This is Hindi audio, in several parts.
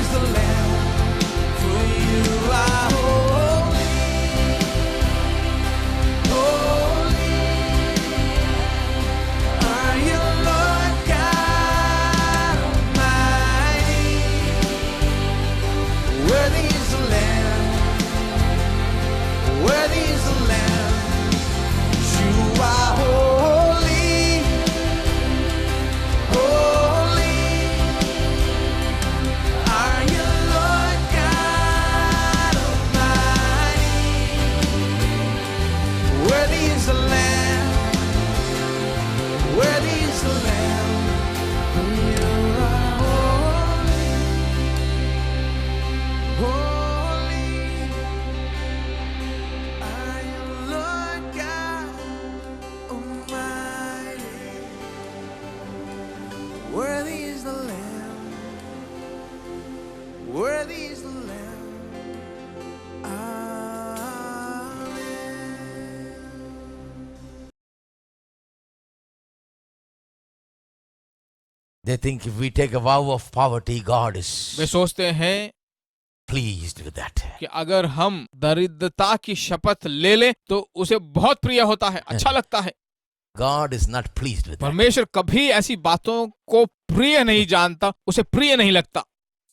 is the Lamb, for you are holy, holy are you, Lord God Almighty. Worthy is the Lamb, worthy is the Lamb. You are holy, holy are you, Lord God Almighty. Worthy is the Lamb, worthy is the Lamb. You are holy, holy are you, Lord God Almighty. Worthy is the Lamb, worthy is the Lamb. Amen. They think if we take a vow of poverty, God is वे सोचते हैं pleased with that. कि अगर हम दरिद्रता की शपथ ले लें तो उसे बहुत प्रिय होता है, अच्छा लगता है। God is not pleased with that. परमेश्वर कभी ऐसी बातों को प्रिय नहीं जानता, उसे प्रिय नहीं लगता।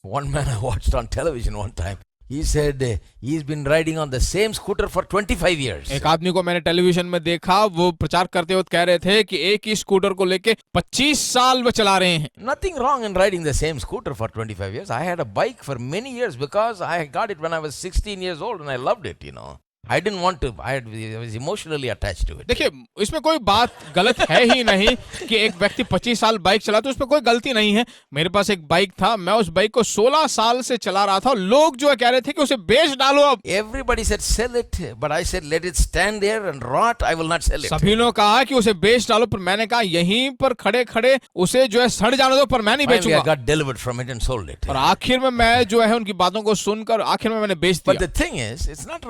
One man I watched on television one time, he said he's been riding on the same scooter for 25 years. एक आदमी को मैंने टेलीविजन में देखा, वो प्रचार करते हुए कह रहे थे कि एक ही स्कूटर को लेके 25 साल वो चला रहे हैं। Nothing wrong in riding the same scooter for 25 years. I had a bike for many years because I got it when I was 16 years old and I loved it, you know. I didn't want to, I was emotionally attached to it. देखिए, इसमें कोई बात गलत है ही नहीं कि एक व्यक्ति 25 साल बाइक चला, तो उसमें कोई गलती नहीं है। मेरे पास एक बाइक था, मैं उस बाइक को 16 साल से चला रहा था। लोग जो है कह रहे थे कि उसे बेच डालो अब। Everybody said sell it, but I said let it stand there and rot. I will not sell it. सभी लोग कहा कि उसे बेच डालो, पर मैंने कहा यहीं पर खड़े खड़े उसे जो है सड़ जाने दो, पर मैं नहीं Finally, I बेचूंगा। got delivered from it and sold it. और आखिर में मैं जो है उनकी बातों को सुनकर आखिर में मैंने बेच But दिया। the thing is, it's not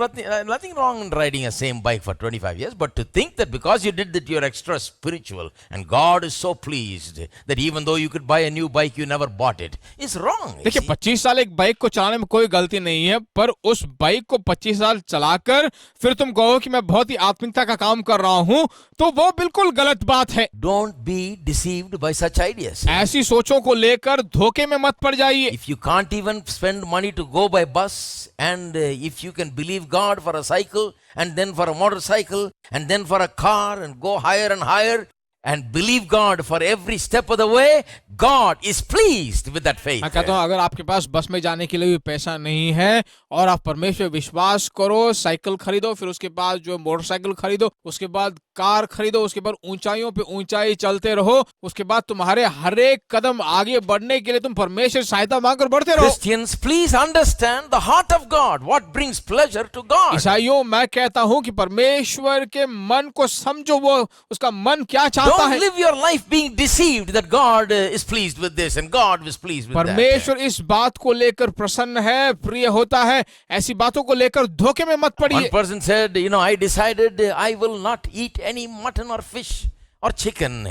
nothing wrong in riding a same bike for 25 years, but to think that because you did that, you're extra spiritual and God is so pleased that even though you could buy a new bike, you never bought it, is wrong. you देखिए, see. 25 साल एक बाइक को चलाने में कोई गलती नहीं है, पर उस बाइक को 25 साल चलाकर फिर तुम कहो कि मैं बहुत ही आत्मिकता का काम कर रहा हूं, तो वो बिल्कुल गलत बात है। Don't be deceived by such ideas. ऐसी सोचों को लेकर धोखे में मत पड़ जाइए। If you can't even spend money to go by bus, and if you can believe God for a cycle, and then for a motorcycle, and then for a car, and go higher and higher, and believe God for every step of the way, God is pleased with that faith. मैं कहता हूँ, अगर आपके पास बस में जाने के लिए भी पैसा नहीं है और आप परमेश्वर विश्वास करो, साइकिल खरीदो, फिर उसके बाद जो मोटरसाइकिल खरीदो, उसके बाद कार खरीदो, उसके बाद ऊंचाइयों पे ऊंचाई चलते रहो, उसके बाद तुम्हारे हर एक कदम आगे बढ़ने के लिए तुम परमेश्वर सहायता मांगकर बढ़ते रहो। Christians, please understand the heart of God, what brings pleasure to God. ईसाइयों, मैं कहता हूँ कि परमेश्वर के मन को समझो, वो उसका मन क्या चाहता Don't है। live your life being deceived that God is pleased with this and God was pleased with that. परमेश्वर इस बात को लेकर प्रसन्न है, प्रिय होता है, ऐसी बातों को लेकर धोखे में मत One पड़िए। person said, I decided I will not eat any mutton or fish or chicken.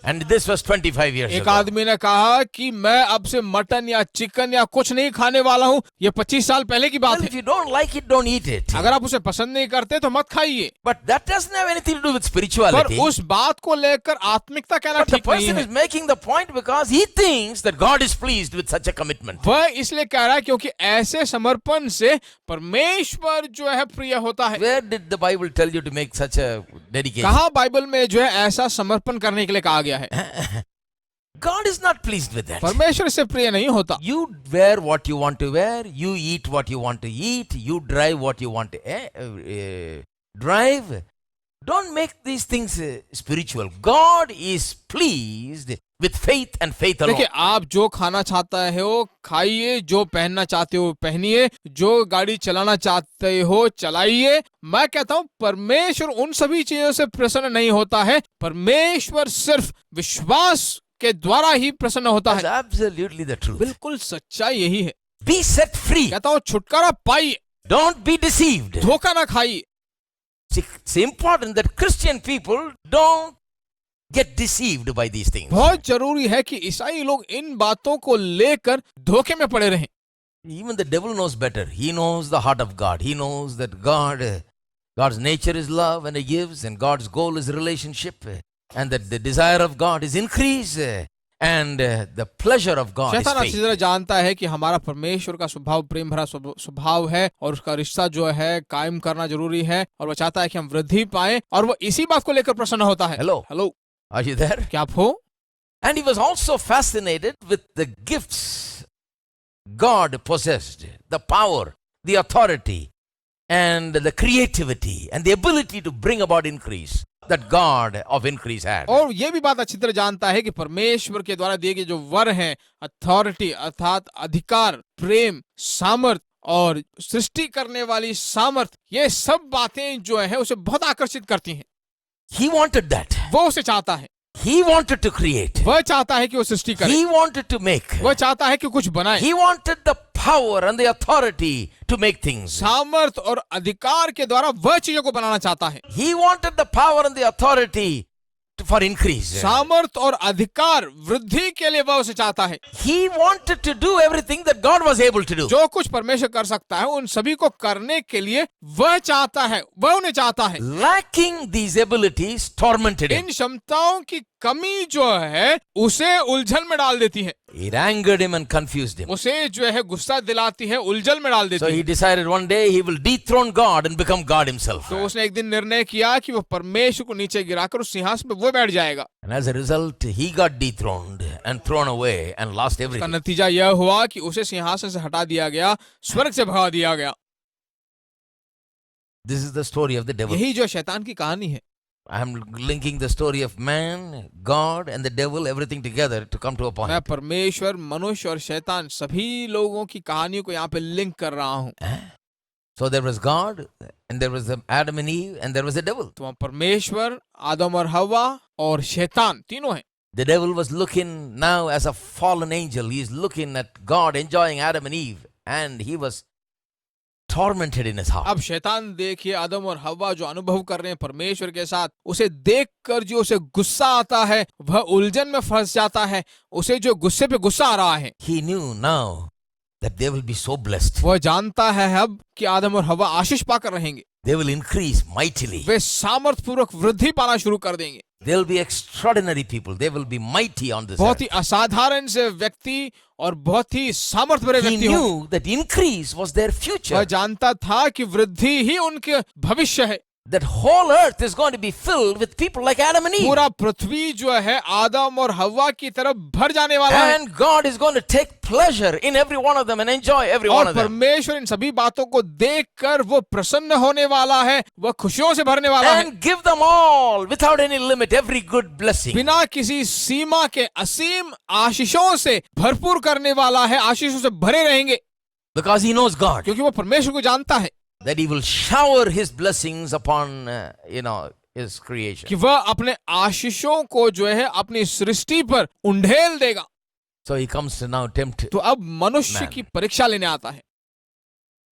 And this was 25 years एक ago. आदमी ने कहा कि मैं अब से मटन या चिकन या कुछ नहीं खाने वाला हूँ। ये 25 साल पहले की बात Well, है। if you don't like it, don't eat it. अगर आप उसे पसंद नहीं करते तो मत खाइए। But that doesn't have anything to do with पर spirituality. उस बात को लेकर आत्मिकता कहना But the ठीक नहीं person है। is making the point because he thinks that God is pleased with such a commitment. वह इसलिए कह रहा है क्योंकि ऐसे समर्पण से परमेश्वर जो है प्रिय होता है। Where did the Bible tell you to make such a dedication? कहाँ बाइबल में जो है ऐसा समर्पण करने के लिए कहा गया है? God is not pleased with that. परमेश्वर इससे प्रिय नहीं होता। You wear what you want to wear, you eat what you want to eat, you drive what you want to drive. Don't make these things spiritual. God is pleased with faith and faith alone. देखिए, आप जो खाना चाहता है वो खाइए, जो पहनना चाहते हो पहनिए, जो गाड़ी चलाना चाहते हो चलाइए। मैं कहता हूँ परमेश्वर उन सभी चीजों से प्रसन्न नहीं होता है। परमेश्वर सिर्फ विश्वास के द्वारा ही प्रसन्न होता That's है। absolutely the truth. बिल्कुल सच्चाई यही है। Be set free. कहता हूँ छुटकारा पाइए, Don't be deceived. धोखा ना खाइए। It's important that Christian people don't get deceived by these things. बहुत जरूरी है कि ईसाई लोग इन बातों को लेकर धोखे में पड़े रहें। Even the devil knows better. He knows the heart of God. He knows that God's nature is love and He gives, and God's goal is relationship, and that the desire of God is increase, and the pleasure of God is शैतान अच्छी faith. तरह जानता है कि हमारा परमेश्वर का स्वभाव प्रेम भरा स्वभाव है और उसका रिश्ता जो है कायम करना जरूरी है और वो चाहता है कि हम वृद्धि पाएं और वो इसी बात को लेकर प्रसन्न होता है। Hello. Hello, Are you there? क्या आप हो? And he was also fascinated with the gifts God possessed, the power, the authority, and the creativity, and the ability to bring about increase that God of increase had. और ये भी बात अच्छी तरह जानता है कि परमेश्वर के द्वारा दिए गए जो वर हैं, अथॉरिटी अर्थात अधिकार, प्रेम, सामर्थ और सृष्टि करने वाली सामर्थ, ये सब बातें जो है उसे बहुत आकर्षित करती हैं। He wanted that. वो उसे चाहता है, He wanted to create. वह चाहता है कि वो सृष्टि करे, He wanted to make. वह चाहता है कि कुछ बनाए, He wanted the power and the authority to make things. सामर्थ और अधिकार के द्वारा वह चीजों को बनाना चाहता है। He wanted the power and the authority for increase. सामर्थ और अधिकार वृद्धि के लिए वह उसे चाहता है। He wanted to do everything that God was able to do. जो कुछ परमेश्वर कर सकता है उन सभी को करने के लिए वह चाहता है, वह उन्हें चाहता है। Lacking these abilities tormented him. इन क्षमताओं की कमी जो है उसे उलझन में डाल देती है, It angered him and confused him. उसे जो है गुस्सा दिलाती है, उलझन में डाल So देती he है। decided one day he will dethrone God and become God himself. तो उसने एक दिन निर्णय किया कि वह परमेश्वर को नीचे गिराकर उस सिंहासन पे वो बैठ जाएगा। And as a result, he got dethroned and thrown away and lost का everything. नतीजा यह हुआ कि उसे सिंहासन से हटा दिया गया, स्वर्ग से भगा दिया गया। This is the story of the devil. यही जो शैतान की कहानी है। I am linking the story of man, God, and the devil, everything together to come to a मैं point. परमेश्वर, मनुष्य और शैतान सभी लोगों की कहानियों को यहाँ पे लिंक कर रहा हूँ। So there was God, and there was Adam and Eve, and there was the devil. तो वहाँ परमेश्वर, आदम और हवा और शैतान तीनों हैं। The devil was looking now as a fallen angel. He is looking at God enjoying Adam and Eve, and he was tormented in his heart. अब शैतान देखिए आदम और हवा जो अनुभव कर रहे हैं परमेश्वर के साथ, उसे देखकर जो उसे गुस्सा आता है वह उलझन में फंस जाता है, उसे जो गुस्से पे गुस्सा आ रहा है। He knew now that they will be so blessed. वह जानता है अब कि आदम और हवा आशीष पाकर रहेंगे, They will increase mightily. वे सामर्थ पूर्वक वृद्धि पाना शुरू कर देंगे। They will be extraordinary people. They will be mighty on this बहुत ही earth. असाधारण से व्यक्ति और बहुत ही सामर्थ भरे He व्यक्ति होंगे। knew that increase was their वह future. जानता था कि वृद्धि ही उनके भविष्य है। That whole earth is going to be filled with people like Adam and Eve. पूरा पृथ्वी जो है आदम और हवा की तरफ भर जाने वाला है And God is going to take pleasure in every one of them and enjoy every one और of them. परमेश्वर इन सभी बातों को देखकर वो प्रसन्न होने वाला है, वह खुशियों से भरने वाला है, And give them all without any limit, every good blessing. बिना किसी सीमा के असीम आशीषों से भरपूर करने वाला है, आशीषों से भरे रहेंगे Because He knows God. क्योंकि वो परमेश्वर को जानता है That He will shower His blessings upon, His creation. कि वह अपने आशीषों को जो है अपनी सृष्टि पर उंडेल देगा। So He comes to now tempt. तो अब मनुष्य Man. की परीक्षा लेने आता है।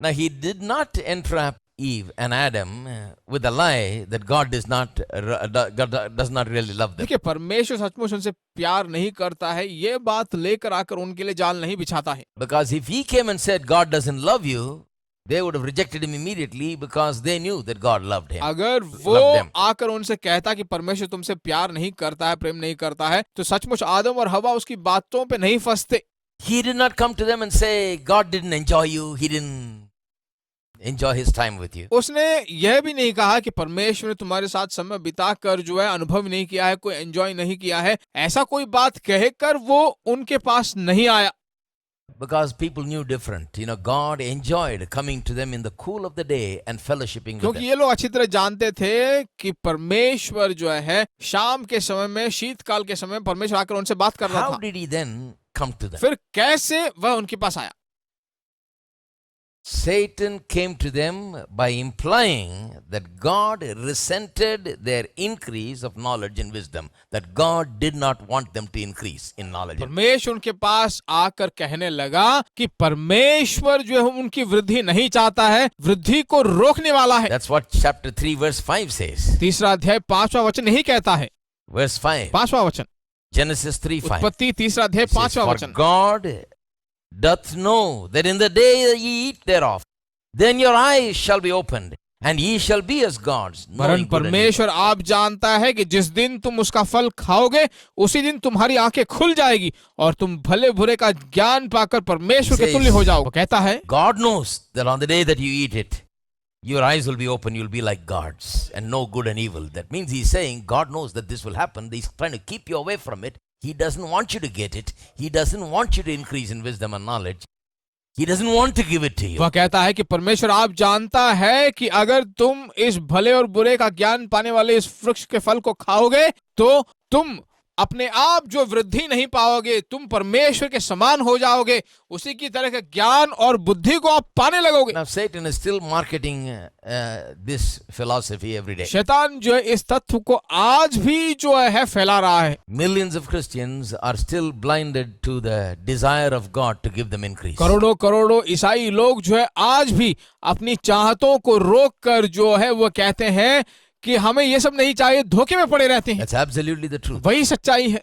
Now He did not entrap Eve and Adam with a lie that God does not really love them. देखिए परमेश्वर सचमुच उनसे प्यार नहीं करता है, ये बात लेकर आकर उनके लिए जाल नहीं बिछाता है। Because if He came and said God doesn't love you, they would have rejected Him immediately because they knew that God loved him. अगर वो Love them. आकर उनसे कहता कि परमेश्वर तुमसे प्यार नहीं करता है, प्रेम नहीं करता है, तो सचमुच आदम और हवा उसकी बातों पे नहीं फंसते। He did not come to them and say God didn't enjoy you, He didn't enjoy His time with you. उसने यह भी नहीं कहा कि परमेश्वर ने तुम्हारे साथ समय बिताकर जो है अनुभव नहीं किया है, कोई एंजॉय नहीं किया है, ऐसा कोई बात कहकर वो उनके पास नहीं आया। Because people knew different. God enjoyed coming to them in the cool of the day and fellowshipping with क्योंकि them. ये लोग अच्छी तरह जानते थे कि परमेश्वर जो है शाम के समय में, शीतकाल के समय में परमेश्वर आकर उनसे बात कर रहा How था। did He then come to them? फिर कैसे वह उनके पास आया? Satan came to them by implying that God resented their increase of knowledge and wisdom, that God did not want them to increase in knowledge. परमेश्वर उनके पास आकर कहने लगा कि परमेश्वर जो है उनकी वृद्धि नहीं चाहता है, वृद्धि को रोकने वाला है। That's what chapter 3 verse 5 says. तीसरा अध्याय 5वां वचन यही कहता है। Verse 5. 5वां वचन, Genesis 3:5. उत्पत्ति तीसरा अध्याय Says, 5वां for वचन। God doth know that in the day that ye eat thereof, then your eyes shall be opened, and ye shall be as gods, वरन knowing good and evil. परमेश्वर आप जानता है कि जिस दिन तुम उसका फल खाओगे उसी दिन तुम्हारी आंखें खुल जाएगी और तुम भले बुरे का ज्ञान पाकर परमेश्वर के तुल्य हो जाओगे। वो कहता है God knows that on the day that you eat it, your eyes will be open, you'll be like gods and know good and evil. That means he's saying God knows that this will happen. He's trying to keep you away from it. He doesn't want you to get it. He doesn't want you to increase in wisdom and knowledge. He doesn't want to give it to you. वह कहता है कि परमेश्वर आप जानता है कि अगर तुम इस भले और बुरे का ज्ञान पाने वाले इस वृक्ष के फल को खाओगे तो तुम अपने आप जो वृद्धि नहीं पाओगे, तुम परमेश्वर के समान हो जाओगे, उसी की तरह का ज्ञान और बुद्धि को आप पाने लगोगे। Now Satan is still marketing this philosophy every day. शैतान जो है इस तत्व को आज भी जो है फैला रहा है। Millions of Christians are still blinded to the desire of God to give them increase. करोड़ों करोड़ों ईसाई लोग जो है आज भी अपनी चाहतों को रोक कर जो है वो कहते हैं कि हमें ये सब नहीं चाहिए, धोखे में पड़े रहते हैं। That's absolutely the truth. वही सच्चाई है।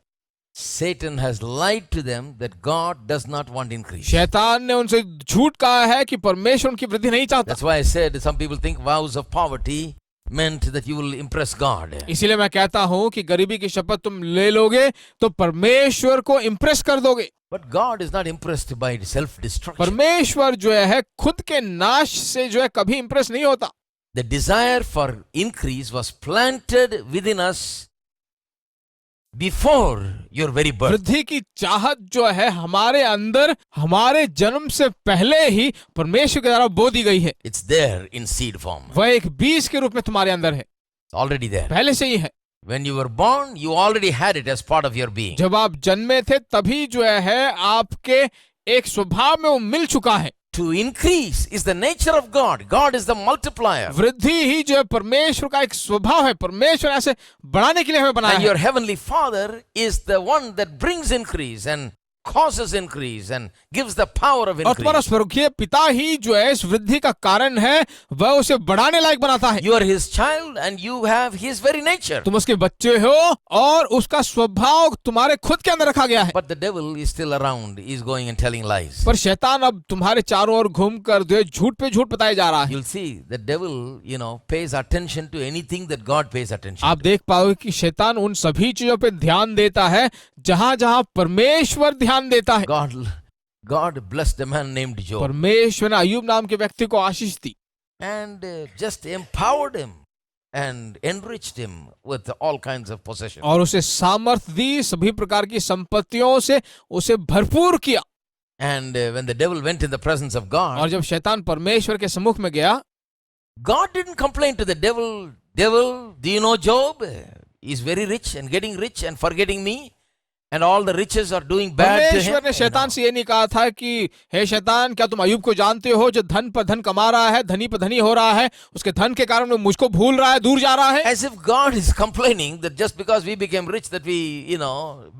Satan has lied to them that God does not want increase. शैतान ने उनसे झूठ कहा है कि परमेश्वर उनकी वृद्धि नहीं चाहता। That's why I said some people think vows of poverty meant that you will impress God. इसीलिए मैं कहता हूं कि गरीबी की शपथ तुम ले लोगे तो परमेश्वर को इम्प्रेस कर दोगे। But God is not impressed by self-destruction. परमेश्वर जो है खुद के नाश से जो है कभी इम्प्रेस नहीं होता। The desire for increase was planted within us before your very birth. वृद्धि की चाहत जो है हमारे अंदर हमारे जन्म से पहले ही परमेश्वर के द्वारा बो दी गई है। It's there in seed form. वह एक बीज के रूप में तुम्हारे अंदर है, Already there. पहले से ही है। When you were born, you already had it as part of your being. जब आप जन्मे थे तभी जो है आपके एक स्वभाव में वो मिल चुका है। To increase is the nature of God. God is the multiplier. वृद्धि ही जो है परमेश्वर का एक स्वभाव है। परमेश्वर ऐसे बढ़ाने के लिए हमें बनाया And है। your heavenly Father is the one that brings increase and causes increase and gives the power of और तुम्हारा increase. स्वर्गीय पिता ही जो है इस वृद्धि का कारण है, वह उसे बढ़ाने लायक बनाता है। You are his child and you have his very nature. तुम उसके बच्चे हो और उसका स्वभाव तुम्हारे खुद के अंदर रखा गया है। But the devil is still around. He's going and telling lies. पर शैतान अब तुम्हारे चारों ओर घूमकर जो है झूठ पे झूठ बताया जा रहा है। You'll see the devil, pays attention to anything that God pays attention आप to. देख पाओगे कि शैतान उन सभी चीजों पे ध्यान देता है जहां जहां परमेश्वर ध्यान देता है। God blessed a man named Job परमेश्वर ने अय्यूब नाम के व्यक्ति को आशीष दी and just empowered him and enriched him with all kinds of possessions. और उसे सामर्थ्य दी, सभी प्रकार की संपत्तियों से उसे भरपूर किया। And when the devil went in the presence of और God, जब शैतान परमेश्वर के सम्मुख में गया, God didn't complain to the devil, "Devil, do you know Job? He's very rich and getting rich and forgetting me. And all the riches are doing bad to him." परमेश्वर ने शैतान से ये नहीं कहा था कि हे शैतान, क्या तुम अय्यूब को जानते हो जो धन पर धन कमा रहा है, धनी पर धनी हो रहा है, उसके धन के कारण वो मुझको भूल रहा है, दूर जा रहा है। As if God is complaining that just because we became rich that we,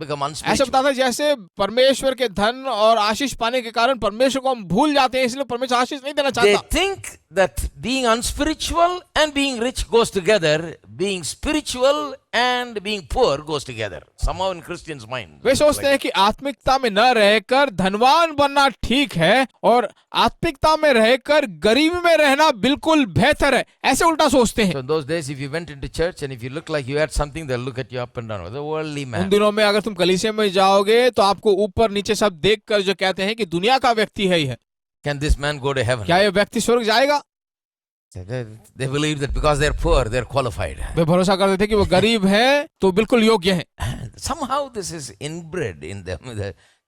become ऐसा unspiritual. बताता है जैसे परमेश्वर के धन और आशीष पाने के कारण परमेश्वर को हम भूल जाते हैं, इसलिए परमेश्वर आशीष नहीं देना They चाहता। think that being unspiritual and being rich goes together. Being spiritual and being poor goes together. Somehow in Christians' mind. वे सोचते हैं कि आत्मिकता में न रहकर धनवान बनना ठीक है और आत्मिकता में रहकर गरीबी में रहना बिल्कुल बेहतर है, ऐसे उल्टा सोचते हैं। So in those days, if you went into church and if you look like you had something, they'll look at you up and down. The worldly उन man. दिनों में अगर तुम कलीसिया में जाओगे तो आपको ऊपर नीचे सब देखकर जो कहते हैं कि दुनिया का व्यक्ति है ही है। Can this man go to heaven? क्या ये व्यक्ति स्वर्ग जाएगा? They believe that because they're poor, they're qualified. वे भरोसा करते थे कि वो गरीब है तो बिल्कुल योग्य है। Somehow this is inbred in them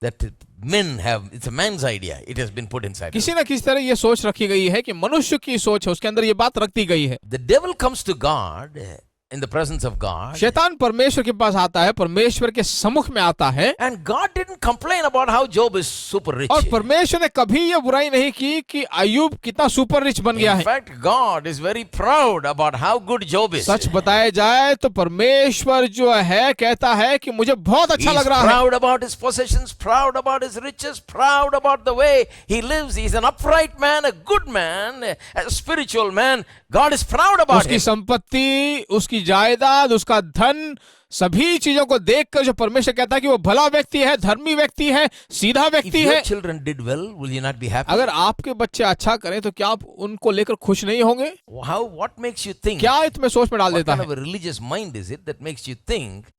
that men have. It's a man's idea. It has been put inside. किसी न किसी तरह ये सोच रखी गई है कि मनुष्य की सोच है, उसके अंदर ये बात रख दी गई है। The devil comes to God in the presence of God. शैतान परमेश्वर के पास आता है, परमेश्वर के सम्मुख में आता है, And God didn't complain about how Job is super rich. और परमेश्वर ने कभी ये बुराई नहीं की कि अय्यूब कितना सुपर रिच बन गया In है। fact, God is very proud about how good Job is. सच बताया जाए तो परमेश्वर जो है कहता है कि मुझे बहुत अच्छा He's लग रहा है। proud about his possessions, proud about his riches, proud about the way he lives. He's an upright man, a good man, a spiritual man. God is proud about उसकी him. संपत्ति, उसकी जायदाद, उसका धन, सभी चीजों को देखकर जो परमेश्वर कहता है कि वो भला व्यक्ति है, धर्मी व्यक्ति है, सीधा If व्यक्ति your है, children did well, will you not be happy? अगर आपके बच्चे अच्छा करें तो क्या आप उनको लेकर खुश नहीं होंगे? What makes you think? क्या तुम्हें सोच में डाल What देता kind है? of a religious mind is it that makes you think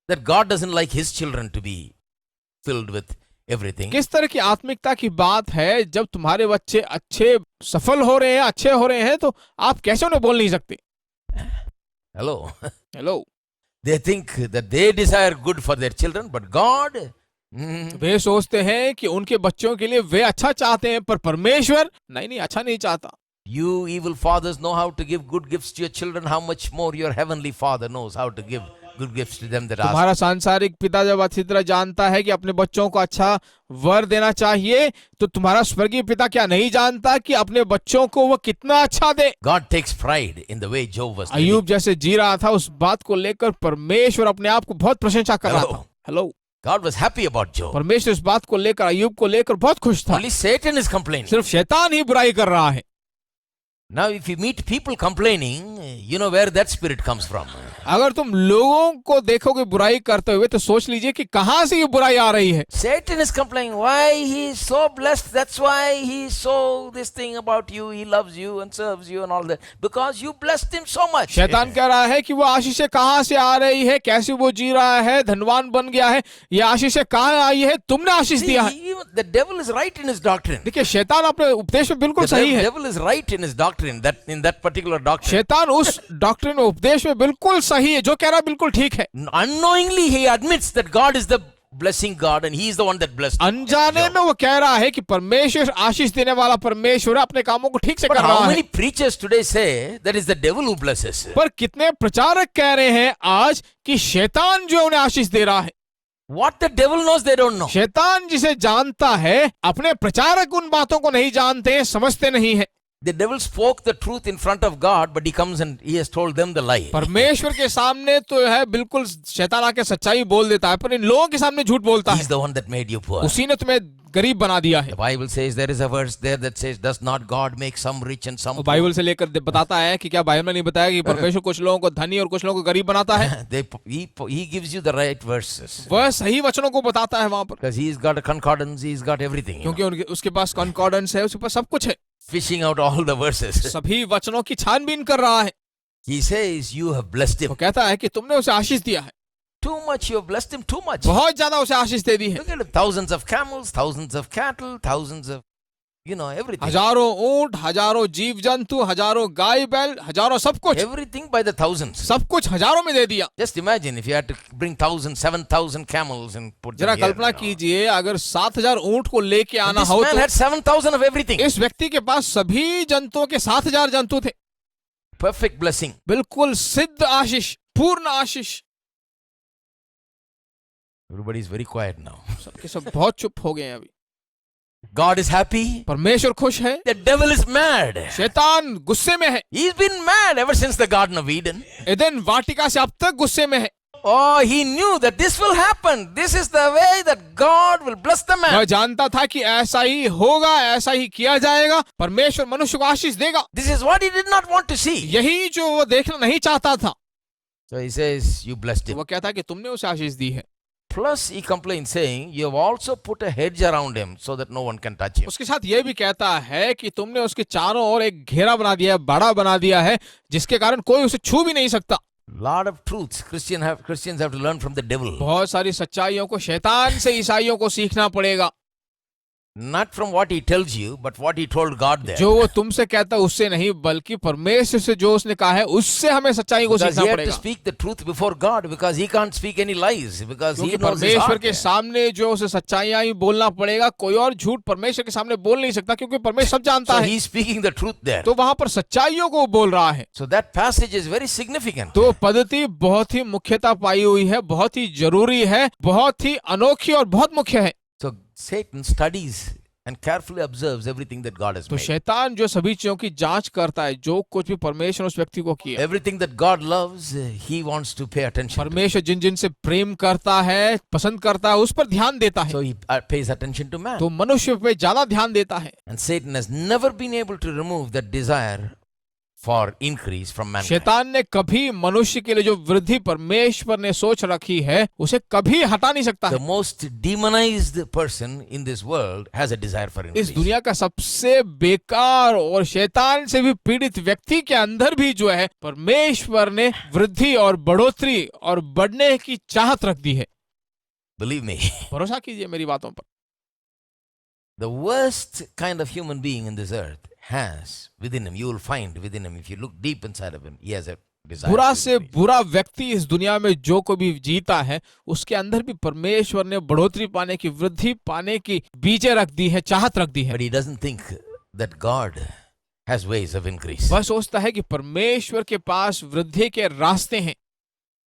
that God doesn't like his children to be filled with everything? किस तरह की आत्मिकता की बात है? जब तुम्हारे बच्चे अच्छे सफल हो रहे हैं, अच्छे हो रहे हैं, तो आप कैसे उन्हें बोल नहीं सकते? Hello. Hello, They think that they desire good for their children, but God, वे सोचते हैं कि उनके बच्चों के लिए वे अच्छा चाहते हैं, पर परमेश्वर नहीं अच्छा नहीं चाहता। you evil fathers know how to give good gifts to your children. How much more your heavenly Father knows how to give good gifts to them that ask. तुम्हारा सांसारिक पिता जब अच्छी तरह जानता है कि अपने बच्चों को अच्छा वर देना चाहिए, तो तुम्हारा स्वर्गीय पिता क्या नहीं जानता कि अपने बच्चों को वह कितना अच्छा दे? God takes pride in the way Job was living. अय्यूब जैसे जी रहा था, उस बात को लेकर परमेश्वर अपने आप को बहुत प्रशंसा कर रहा था। Hello, God was happy about Job. परमेश्वर इस बात को लेकर, अय्यूब को लेकर बहुत खुश था। Only Satan is complaining. सिर्फ शैतान ही बुराई कर रहा है। Now, if you meet people complaining, you know where that spirit comes from. अगर तुम लोगों को देखोगे बुराई करते हुए, तो सोच लीजिए कि कहां से ये बुराई आ रही है। Satan is complaining, why he is so blessed, that's why he is so this thing about you, he loves you and serves you and all that, because you blessed him so much. शैतान कह रहा है कि वो आशीषें कहां से आ रही है, कैसे वो जी रहा है, धनवान बन गया है, ये आशीषें कहां आई है? तुमने आशीष दिया है। The devil is right in his doctrine. देखिए, शैतान अपने उपदेश में बिल्कुल सही है। devil is right in his doctrine, in that particular doctrine. शैतान उस डॉक्ट्रिन में, उपदेश में बिल्कुल सही है, जो कह रहा है बिल्कुल ठीक है। Unknowingly he admits that God is the blessing God and he is the one that blessed. अनजाने में वो कह रहा है कि परमेश्वर आशीष देने वाला परमेश्वर अपने कामों को ठीक से But कर how रहा many है। preachers today say that is the devil who blesses? पर कितने प्रचारक कह रहे हैं आज कि शैतान जो उन्हें आशीष दे रहा है। What the devil knows they don't know. शैतान जिसे जानता है, अपने प्रचारक उन बातों को नहीं जानते हैं, समझते नहीं है। The devil spoke the truth in front of God, but he comes and he has told them the lie. परमेश्वर के सामने तो है बिल्कुल शैतान आके सच्चाई बोल देता है, पर इन लोगों के सामने झूठ बोलता He's है। the one that made you poor. उसी ने तुम्हें गरीब बना दिया है। The Bible says there is a verse there that says, does not God make some rich and some और poor? बाइबल से लेकर बताता है कि क्या बाइबल में नहीं बताया कि परमेश्वर कुछ लोगों को धनी और कुछ लोगों को गरीब बनाता है? He gives you the right verses. वह सही वचनों को बताता है वहां पर, Because he's got a concordance, he's got everything. क्योंकि उसके पास कॉन्कॉर्डेंस है, उसके पास सब कुछ है। Fishing out all the verses. सभी वचनों की छानबीन कर रहा है। He says, you have blessed him. वो कहता है कि तुमने उसे आशीष दिया है, Too much, you have blessed him too much. बहुत ज्यादा उसे आशीष दे दी है। Look at it, thousands of camels, thousands of cattle, thousands of, everything. हजारों ऊंट, हजारों जीव जंतु, हजारों गाय बैल, हजारों सब कुछ, Everything by the thousands. सब कुछ हजारों में दे दिया। Just imagine if you had to bring 7,000 camels and put them जरा here. कल्पना कीजिए, अगर 7,000 ऊंट को लेके आना This हो man तो had 7,000 of everything. इस व्यक्ति के पास सभी जंतुओं के 7,000 जंतु थे। Perfect blessing. बिल्कुल सिद्ध आशीष, पूर्ण आशीष। Everybody is very quiet now. सबके सब बहुत चुप हो गए हैं अभी। God is happy. परमेश्वर खुश है, The devil is mad. शैतान गुस्से में है। He's been mad ever since the Garden of Eden. Eden वाटिका से अब तक गुस्से में है। Oh, he knew that this will happen. This is the way that God will bless the वह man. जानता था कि ऐसा ही होगा, ऐसा ही किया जाएगा, परमेश्वर मनुष्य को आशीष देगा। This is what he did not want to see. यही जो वो देखना नहीं चाहता था। So he says, you blessed him. वो कहता है कि तुमने उसे आशीष दी है। Plus he complains saying, you have also put a hedge around him so that no one can touch him. उसके साथ ये भी कहता है कि तुमने उसके चारों ओर एक घेरा बना दिया है, बड़ा बना दिया है, जिसके कारण कोई उसे छू भी नहीं सकता। Lot of truths Christians have to learn from the devil. बहुत सारी सच्चाइयों को शैतान से ईसाइयों को सीखना पड़ेगा। Not from what he tells you, but what he told God there. जो वो तुमसे कहता है उससे नहीं, बल्कि परमेश्वर से जो उसने कहा है उससे हमें सच्चाई को Because सीखना he had to पड़ेगा। speak the truth before God, because he can't speak any lies, because he क्योंकि knows his परमेश्वर heart. के सामने जो उसे सच्चाइयां ही बोलना पड़ेगा, कोई और झूठ परमेश्वर के सामने बोल नहीं सकता, क्योंकि परमेश्वर सब जानता So है। he's speaking the truth there. तो वहां पर सच्चाइयों को बोल रहा है। So that passage is very significant. तो पद्धति बहुत ही मुख्यता पाई हुई है, बहुत ही जरूरी है, बहुत ही अनोखी और बहुत मुख्य है। So Satan studies and carefully observes everything that God has तो made. शैतान जो सभी चीजों की जांच करता है, जो कुछ भी परमेश्वर उस व्यक्ति को किया, Everything that God loves, he wants to pay attention to. परमेश्वर जिन जिन से प्रेम करता है, पसंद करता है, उस पर ध्यान देता है। So he pays attention to man. तो मनुष्य पे ज्यादा ध्यान देता है। And Satan has never been able to remove that desire for increase from mankind. शैतान ने कभी मनुष्य के लिए जो वृद्धि परमेश्वर ने सोच रखी है उसे कभी हटा नहीं सकता The है। most demonized person in this world has a desire for इस increase. दुनिया का सबसे बेकार और शैतान से भी पीड़ित व्यक्ति के अंदर भी जो है परमेश्वर ने वृद्धि और बढ़ोतरी और बढ़ने की चाहत रख दी है। Believe me, भरोसा कीजिए मेरी बातों पर। the worst kind of human being in this earth has within him, you will find within him, if you look deep inside of him, he has a desire. बुरा to से increase. बुरा व्यक्ति इस दुनिया में जो कोई भी जीता है उसके अंदर भी परमेश्वर ने बढ़ोतरी पाने की, वृद्धि पाने की बीजें रख दी है, चाहत रख दी है। But he doesn't think that God has ways of increase. वह सोचता है कि परमेश्वर के पास वृद्धि के रास्ते हैं,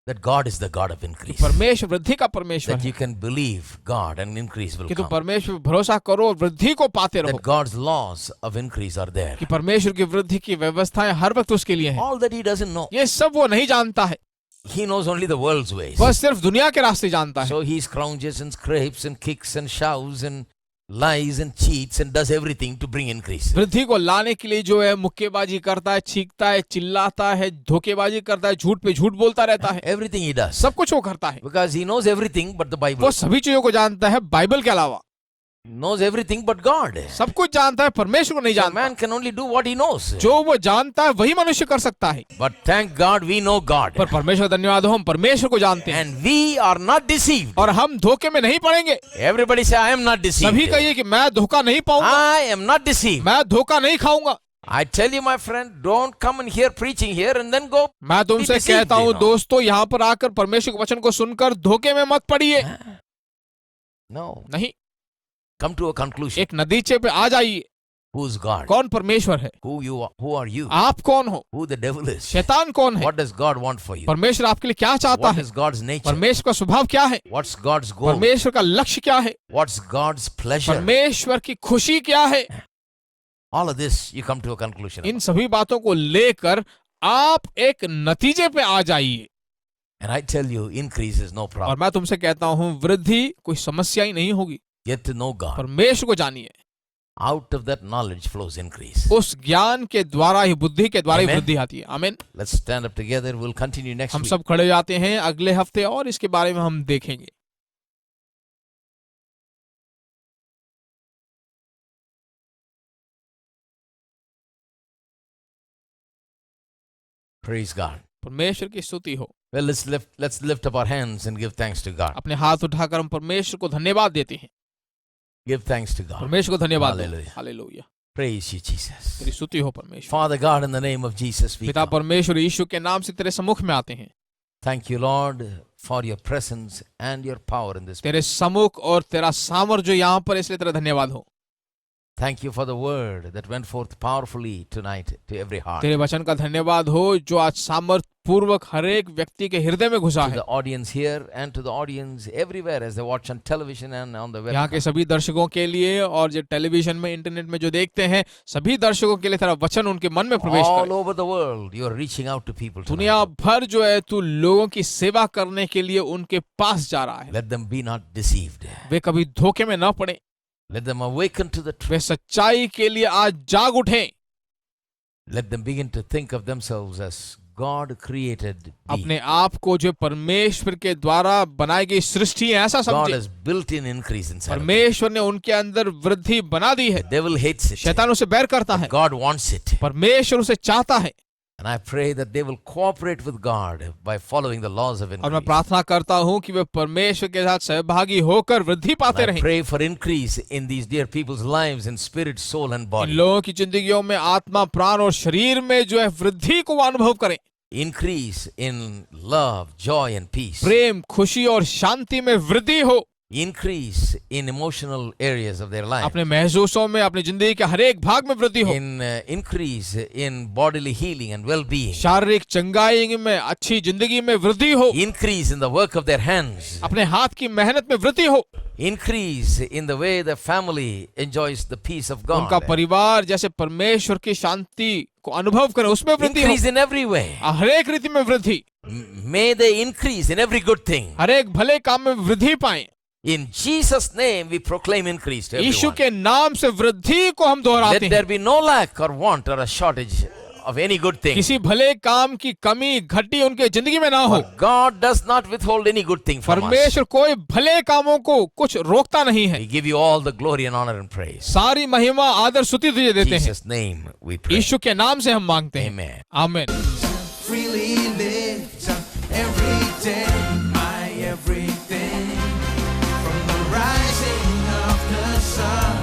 That God is the God of increase. परमेश्वर वृद्धि का परमेश्वर That है, you can believe God and increase will कि तुम come. परमेश्वर पर भरोसा करो और वृद्धि को पाते रहो, That God's laws of increase are there. कि परमेश्वर की वृद्धि की व्यवस्थाएं हर वक्त उसके लिए हैं। All that he doesn't know. ये सब वो नहीं जानता है, He knows only the world's ways. वह सिर्फ दुनिया के रास्ते जानता है। So he scrounges and scrapes and kicks and shoves and lies and cheats and does everything to bring increase. वृद्धि को लाने के लिए जो है मुक्केबाजी करता है, छींकता है, चिल्लाता है, धोखेबाजी करता है, झूठ पे झूठ बोलता रहता है, Everything he does. सब कुछ वो करता है। Because he knows everything but the Bible. वो सभी चीजों को जानता है बाइबल के अलावा, Knows everything but God. सब कुछ जानता है, परमेश्वर को नहीं So जानता। man can only do what he knows. जो वो जानता है वही मनुष्य कर सकता है, But thank God we know God. पर परमेश्वर धन्यवाद हो हम परमेश्वर को जानते हैं And we are not deceived. और हम धोखे में नहीं पड़ेंगे। Everybody say, I am not सभी deceived. कहिए कि मैं धोखा नहीं पाऊंगा, I am not deceived. मैं धोखा नहीं खाऊंगा। I tell you, my friend, don't come and hear preaching here and then go. मैं तुमसे be deceived, कहता हूँ you know. दोस्तों, यहाँ पर आकर परमेश्वर के वचन को सुनकर धोखे में मत पड़िए। No. नहीं, Come to a conclusion. एक नतीजे पे आ जाइए। Who's God? कौन परमेश्वर है? Who you are? Who are you? आप कौन हो? Who the devil is? शैतान कौन है? What does God want for you? परमेश्वर आपके लिए क्या चाहता What है? is God's nature? परमेश्वर का स्वभाव क्या है? What's God's goal? परमेश्वर का लक्ष्य क्या है? What's God's pleasure? परमेश्वर की खुशी क्या है? All of this, you come to a conclusion. इन सभी बातों को लेकर आप एक नतीजे पे आ जाइए। And I tell you, increase is no और problem. मैं तुमसे कहता हूँ वृद्धि कोई समस्या ही नहीं होगी। Get to know God. परमेश्वर को जानिए, Out of that knowledge flows increase. उस ज्ञान के द्वारा ही, बुद्धि के द्वारा ही Amen. वृद्धि आती है। आमीन। Let's stand up together. We'll continue next हम week. सब खड़े जाते हैं अगले हफ्ते और इसके बारे में हम देखेंगे। Praise God. परमेश्वर की स्तुति हो। Well, let's lift up our hands and give thanks to God. अपने हाथ उठाकर हम परमेश्वर को धन्यवाद देते हैं। Give thanks to God. परमेश्वर को धन्यवाद दो। Hallelujah. Hallelujah. Praise you, Jesus. तेरी स्तुति हो परमेश्वर। Father God, in the name of Jesus, we पिता come. परमेश्वर यीशु के नाम से तेरे सम्मुख में आते हैं। Thank you, Lord, for your presence and your power in this. तेरे सम्मुख और तेरा सामर्थ्य यहाँ पर, इसलिए तेरा धन्यवाद हो। Thank you for the word that went forth powerfully tonight to every heart. तेरे वचन का धन्यवाद हो जो आज सामर्थ पूर्वक हर एक व्यक्ति के हृदय में घुसा To है। the audience here and to the audience everywhere as they watch on television and on the web. यहाँ के सभी दर्शकों के लिए और जो टेलीविजन में, इंटरनेट में जो देखते हैं, सभी दर्शकों के लिए तेरा वचन उनके मन में प्रवेश All करे। over the world, you are reaching out to people दुनिया tonight. भर जो है तू लोगों की सेवा करने के लिए उनके पास जा रहा है। Let them be not deceived. वे कभी धोखे में न पड़े, Let them awaken to the truth. वे सच्चाई के लिए आज जाग उठें। Let them begin to think of themselves as God created beings. अपने आप को जो परमेश्वर के द्वारा बनाई गई सृष्टि है ऐसा God समझे। has built in increase inside of them. परमेश्वर ने उनके अंदर वृद्धि बना दी है। The devil hates it. शैतान उसे बैर करता है, God wants it. परमेश्वर उसे चाहता है। And I pray that they will cooperate with God by following the laws of और मैं increase. प्रार्थना करता हूँ कि वे परमेश्वर के साथ सहभागी होकर वृद्धि पाते And I रहें। pray for increase in these dear people's lives in spirit, soul and in body. लोगों की जिंदगियों में आत्मा, प्राण और शरीर में जो है वृद्धि को वो अनुभव करें। Increase in love, joy and peace. प्रेम, खुशी और शांति में वृद्धि हो। Increase in emotional areas of their life. अपने महसूसों में, अपनी जिंदगी के हर एक भाग में वृद्धि हो। In increase in bodily healing and well-being. शारीरिक चंगाई में, अच्छी जिंदगी में वृद्धि हो। Increase in the work of their hands. अपने हाथ की मेहनत में वृद्धि हो। Increase in the way the family enjoys the peace of God. उनका परिवार जैसे परमेश्वर की शांति को अनुभव करे, उसमें वृद्धि हो। Increase in every way. हर एक रीति में वृद्धि, May they increase in every good thing. हर एक भले काम में वृद्धि पाएं। In Jesus' name we proclaim increase to Yeshu everyone. के नाम से वृद्धि को हम दोहराते Let there हैं। be no lack or want or a shortage of any good thing. किसी भले काम की कमी घटी उनके जिंदगी में ना हो। For God does not withhold any good thing from us. परमेश्वर कोई भले कामों को कुछ रोकता नहीं है। We give you all the glory and honor and praise. सारी महिमा आदर स्तुति तुझे In देते हैं। Jesus' name we pray. यीशु के नाम से हम मांगते हैं। Amen. आमीन। freely lift up every day, my everything. From the rising of the sun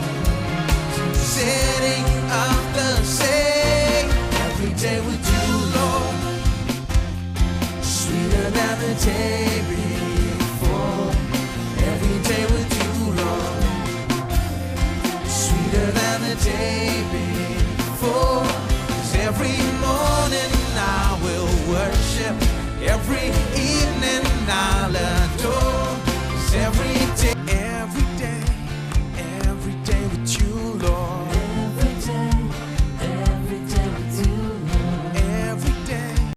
to the setting of the same, every day with you, Lord, sweeter than the day before. Every day with you, Lord, sweeter than the day before.